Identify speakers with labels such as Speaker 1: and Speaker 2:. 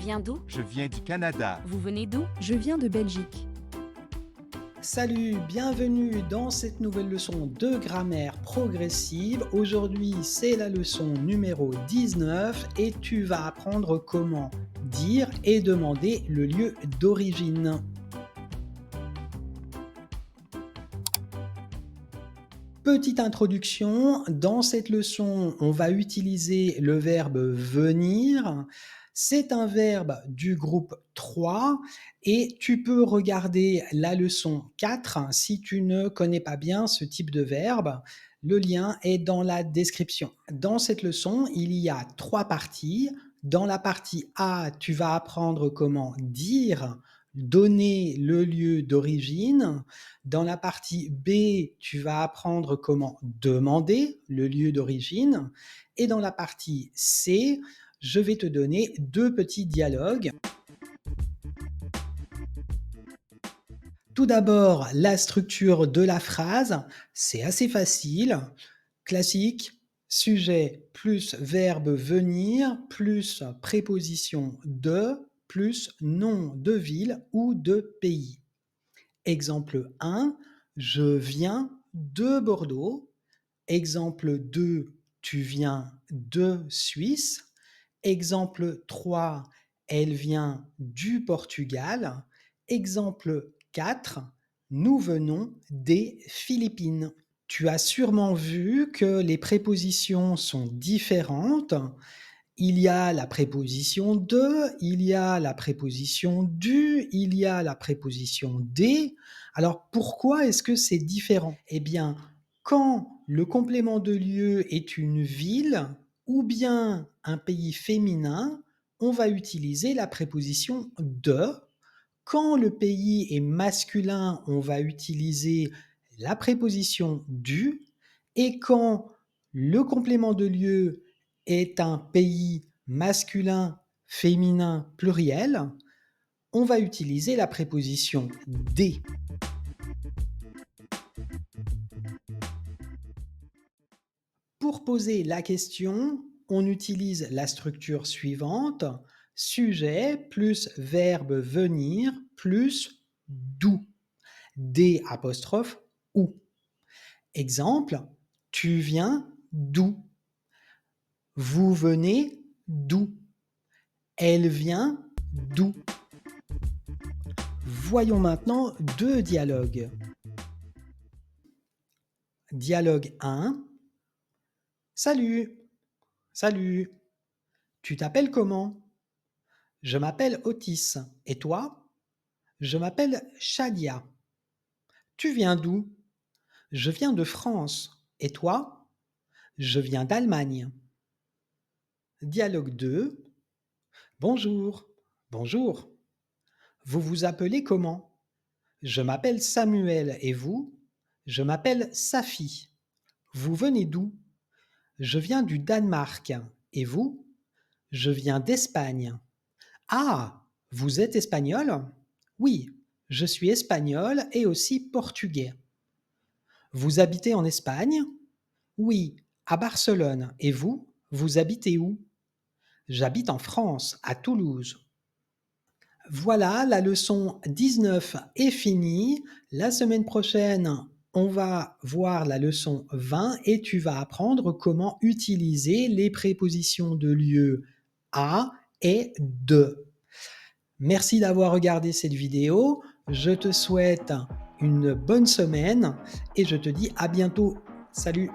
Speaker 1: viens d'où?
Speaker 2: Je viens du Canada.
Speaker 1: Vous venez d'où?
Speaker 3: Je viens de Belgique.
Speaker 4: Salut, bienvenue dans cette nouvelle leçon de grammaire progressive. Aujourd'hui, c'est la leçon numéro 19 et tu vas apprendre comment dire et demander le lieu d'origine. Petite introduction, dans cette leçon, on va utiliser le verbe venir. C'est un verbe du groupe 3 et tu peux regarder la leçon 4 si tu ne connais pas bien ce type de verbe. Le lien est dans la description. Dans cette leçon, il y a 3 parties. Dans la partie A, tu vas apprendre comment dire, donner le lieu d'origine. Dans la partie B, tu vas apprendre comment demander le lieu d'origine. Et dans la partie C, je vais te donner 2 petits dialogues. Tout d'abord, la structure de la phrase, c'est assez facile. Classique, sujet plus verbe venir plus préposition de plus nom de ville ou de pays. Exemple 1, je viens de Bordeaux. Exemple 2, tu viens de Suisse. Exemple 3, elle vient du Portugal. Exemple 4, nous venons des Philippines. Tu as sûrement vu que les prépositions sont différentes. Il y a la préposition de, il y a la préposition du, il y a la préposition des. Alors pourquoi est-ce que c'est différent? Eh bien, quand le complément de lieu est une ville ou bien un pays féminin, on va utiliser la préposition de. Quand le pays est masculin, on va utiliser la préposition du. Et quand le complément de lieu est un pays masculin, féminin, pluriel, on va utiliser la préposition des. Pour poser la question, on utilise la structure suivante, sujet plus verbe venir plus d'où. Des apostrophe où. Exemple, tu viens d'où? Vous venez d'où? Elle vient d'où? Voyons maintenant 2 dialogues. Dialogue 1. Salut, salut. Tu t'appelles comment? Je m'appelle Otis. Et toi? Je m'appelle Shadia. Tu viens d'où? Je viens de France. Et toi? Je viens d'Allemagne. Dialogue 2. Bonjour, bonjour. Vous vous appelez comment? Je m'appelle Samuel et vous? Je m'appelle Safi. Vous venez d'où? Je viens du Danemark. Et vous? Je viens d'Espagne. Ah, vous êtes espagnol? Oui, je suis espagnol et aussi portugais. Vous habitez en Espagne? Oui, à Barcelone. Et vous? Vous habitez où? J'habite en France, à Toulouse. Voilà, la leçon 19 est finie. La semaine prochaine, on va voir la leçon 20 et tu vas apprendre comment utiliser les prépositions de lieu à et de. Merci d'avoir regardé cette vidéo. Je te souhaite une bonne semaine et je te dis à bientôt. Salut!